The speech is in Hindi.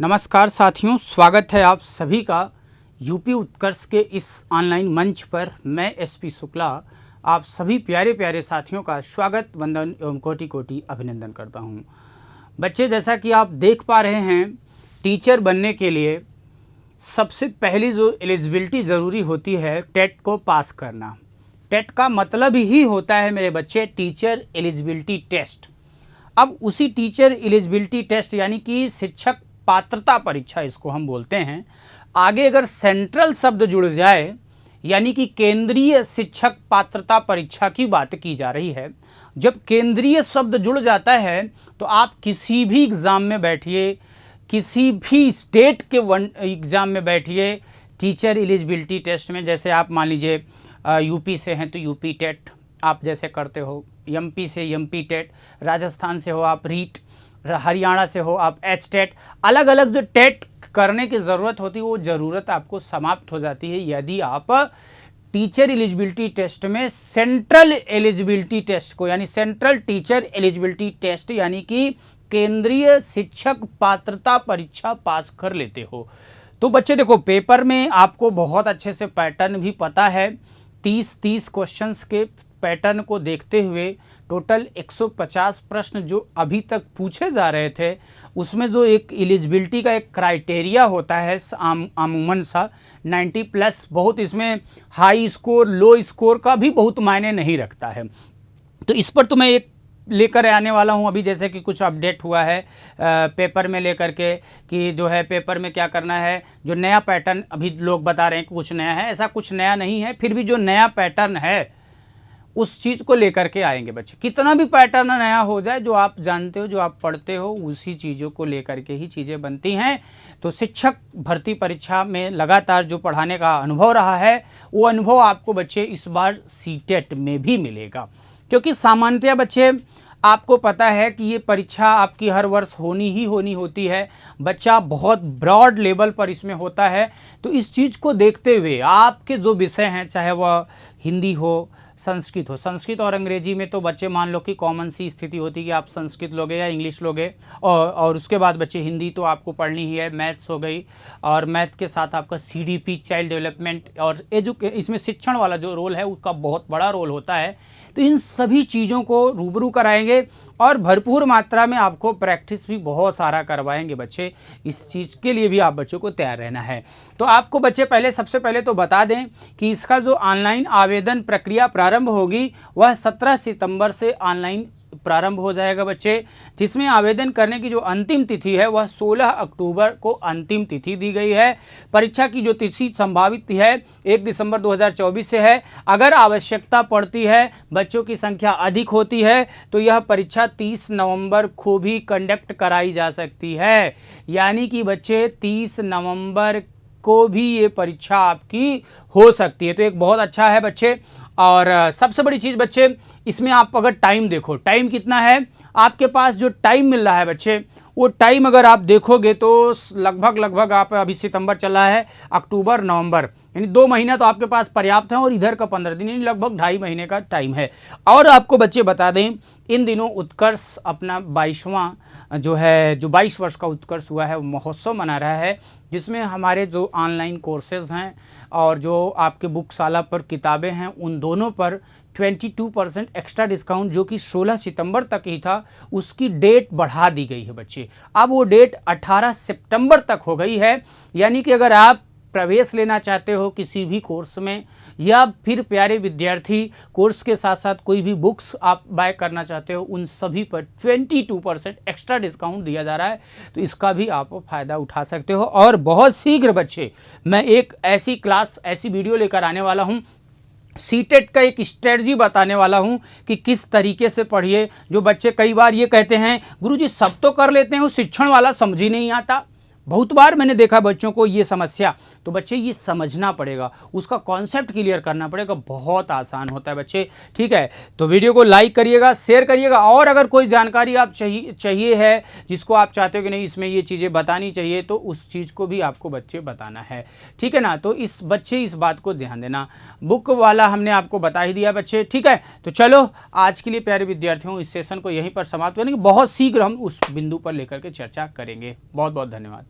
नमस्कार साथियों, स्वागत है आप सभी का यूपी उत्कर्ष के इस ऑनलाइन मंच पर। मैं एसपी शुक्ला आप सभी प्यारे प्यारे साथियों का स्वागत, वंदन एवं कोटि कोटि अभिनंदन करता हूं। बच्चे, जैसा कि आप देख पा रहे हैं, टीचर बनने के लिए सबसे पहली जो एलिजिबिलिटी ज़रूरी होती है, टेट को पास करना। टेट का मतलब ही होता है मेरे बच्चे टीचर एलिजिबिलिटी टेस्ट। अब उसी टीचर एलिजिबिलिटी टेस्ट यानी कि शिक्षक पात्रता परीक्षा इसको हम बोलते हैं, आगे अगर सेंट्रल शब्द जुड़ जाए यानी कि केंद्रीय शिक्षक पात्रता परीक्षा की बात की जा रही है। जब केंद्रीय शब्द जुड़ जाता है तो आप किसी भी एग्ज़ाम में बैठिए, किसी भी स्टेट के एग्ज़ाम में बैठिए, टीचर एलिजिबिलिटी टेस्ट में, जैसे आप मान लीजिए यूपी से हैं तो यूपी टेट आप जैसे करते हो, एमपी से एमपी टेट, राजस्थान से हो आप रीट, हरियाणा से हो आप एच टेट, अलग अलग जो टेट करने की ज़रूरत होती है वो ज़रूरत आपको समाप्त हो जाती है यदि आप टीचर एलिजिबिलिटी टेस्ट में सेंट्रल एलिजिबिलिटी टेस्ट को, यानी सेंट्रल टीचर एलिजिबिलिटी टेस्ट यानी कि केंद्रीय शिक्षक पात्रता परीक्षा पास कर लेते हो। तो बच्चे देखो, पेपर में आपको बहुत अच्छे से पैटर्न भी पता है। 30 क्वेश्चंस के पैटर्न को देखते हुए टोटल 150 प्रश्न जो अभी तक पूछे जा रहे थे, उसमें जो एक एलिजिबिलिटी का एक क्राइटेरिया होता है अमूमन सा 90+, बहुत इसमें हाई स्कोर लो स्कोर का भी बहुत मायने नहीं रखता है। तो इस पर तो मैं एक लेकर आने वाला हूं अभी, जैसे कि कुछ अपडेट हुआ है पेपर में लेकर के कि जो है पेपर में क्या करना है, जो नया पैटर्न अभी लोग बता रहे हैं कि कुछ नया है, ऐसा कुछ नया नहीं है। फिर भी जो नया पैटर्न है उस चीज़ को लेकर के आएंगे बच्चे। कितना भी पैटर्न नया हो जाए, जो आप जानते हो, जो आप पढ़ते हो, उसी चीज़ों को लेकर के ही चीज़ें बनती हैं। तो शिक्षक भर्ती परीक्षा में लगातार जो पढ़ाने का अनुभव रहा है, वो अनुभव आपको बच्चे इस बार सीटेट में भी मिलेगा। क्योंकि सामान्यतः बच्चे आपको पता है कि ये परीक्षा आपकी हर वर्ष होनी ही होती है। बच्चा बहुत ब्रॉड लेवल पर इसमें होता है। तो इस चीज़ को देखते हुए आपके जो विषय हैं, चाहे वह हिंदी हो, संस्कृत हो, संस्कृत और अंग्रेजी में तो बच्चे मान लो कि कॉमन सी स्थिति होती है कि आप संस्कृत लोगे या इंग्लिश लोगे, और उसके बाद बच्चे हिंदी तो आपको पढ़नी ही है, मैथ्स हो गई, और मैथ के साथ आपका सीडीपी चाइल्ड डेवलपमेंट और इसमें शिक्षण वाला जो रोल है उसका बहुत बड़ा रोल होता है। तो इन सभी चीज़ों को रूबरू कराएंगे और भरपूर मात्रा में आपको प्रैक्टिस भी बहुत सारा करवाएंगे बच्चे। इस चीज़ के लिए भी आप बच्चों को तैयार रहना है। तो आपको बच्चे सबसे पहले तो बता दें कि इसका जो ऑनलाइन आवेदन प्रक्रिया प्रारंभ होगी वह 17 सितंबर से ऑनलाइन प्रारंभ हो जाएगा बच्चे, जिसमें आवेदन करने की जो अंतिम तिथि है वह 16 अक्टूबर को अंतिम तिथि दी गई है। परीक्षा की जो तिथि संभावित है 1 दिसंबर 2024 से है। अगर आवश्यकता पड़ती है, बच्चों की संख्या अधिक होती है, तो यह परीक्षा 30 नवंबर को भी कंडक्ट कराई जा सकती है। यानी कि बच्चे 30 नवंबर को भी ये परीक्षा आपकी हो सकती है। तो एक बहुत अच्छा है बच्चे। और सबसे बड़ी चीज़ बच्चे, इसमें आप अगर टाइम देखो, टाइम कितना है आपके पास, जो टाइम मिल रहा है बच्चे, वो टाइम अगर आप देखोगे तो लगभग आप, अभी सितंबर चला है, अक्टूबर नवंबर, यानी 2 महीना तो आपके पास पर्याप्त है, और इधर का 15 दिन, यानी लगभग 2.5 महीने का टाइम है। और आपको बच्चे बता दें, इन दिनों उत्कर्ष अपना 22वां जो 22 वर्ष का उत्कर्ष हुआ है, वो महोत्सव मना रहा है, जिसमें हमारे जो ऑनलाइन कोर्सेज हैं और जो आपके बुकशाला पर किताबें हैं, उन दोनों पर 22% एक्स्ट्रा डिस्काउंट, जो कि 16 सितंबर तक ही था, उसकी डेट बढ़ा दी गई है बच्चे। अब वो डेट 18 सितंबर तक हो गई है। यानी कि अगर आप प्रवेश लेना चाहते हो किसी भी कोर्स में, या फिर प्यारे विद्यार्थी कोर्स के साथ साथ कोई भी बुक्स आप बाय करना चाहते हो, उन सभी पर 22% एक्स्ट्रा डिस्काउंट दिया जा रहा है। तो इसका भी आप फ़ायदा उठा सकते हो। और बहुत शीघ्र बच्चे मैं एक ऐसी क्लास, ऐसी वीडियो लेकर आने वाला हूँ, सीटेट का एक स्ट्रेटजी बताने वाला हूं कि किस तरीके से पढ़िए। जो बच्चे कई बार ये कहते हैं, गुरुजी सब तो कर लेते हैं, वो शिक्षण वाला समझ ही नहीं आता। बहुत बार मैंने देखा बच्चों को ये समस्या। तो बच्चे ये समझना पड़ेगा, उसका कॉन्सेप्ट क्लियर करना पड़ेगा, बहुत आसान होता है बच्चे। ठीक है, तो वीडियो को लाइक करिएगा, शेयर करिएगा, और अगर कोई जानकारी आप चाहिए है, जिसको आप चाहते हो कि नहीं इसमें ये चीज़ें बतानी चाहिए, तो उस चीज़ को भी आपको बच्चे बताना है। ठीक है ना। तो इस बात को ध्यान देना। बुक वाला हमने आपको बता ही दिया बच्चे। ठीक है, तो चलो आज के लिए प्यारे विद्यार्थियों इस सेशन को यहीं पर समाप्त करेंगे। बहुत शीघ्र हम उस बिंदु पर लेकर के चर्चा करेंगे। बहुत बहुत धन्यवाद।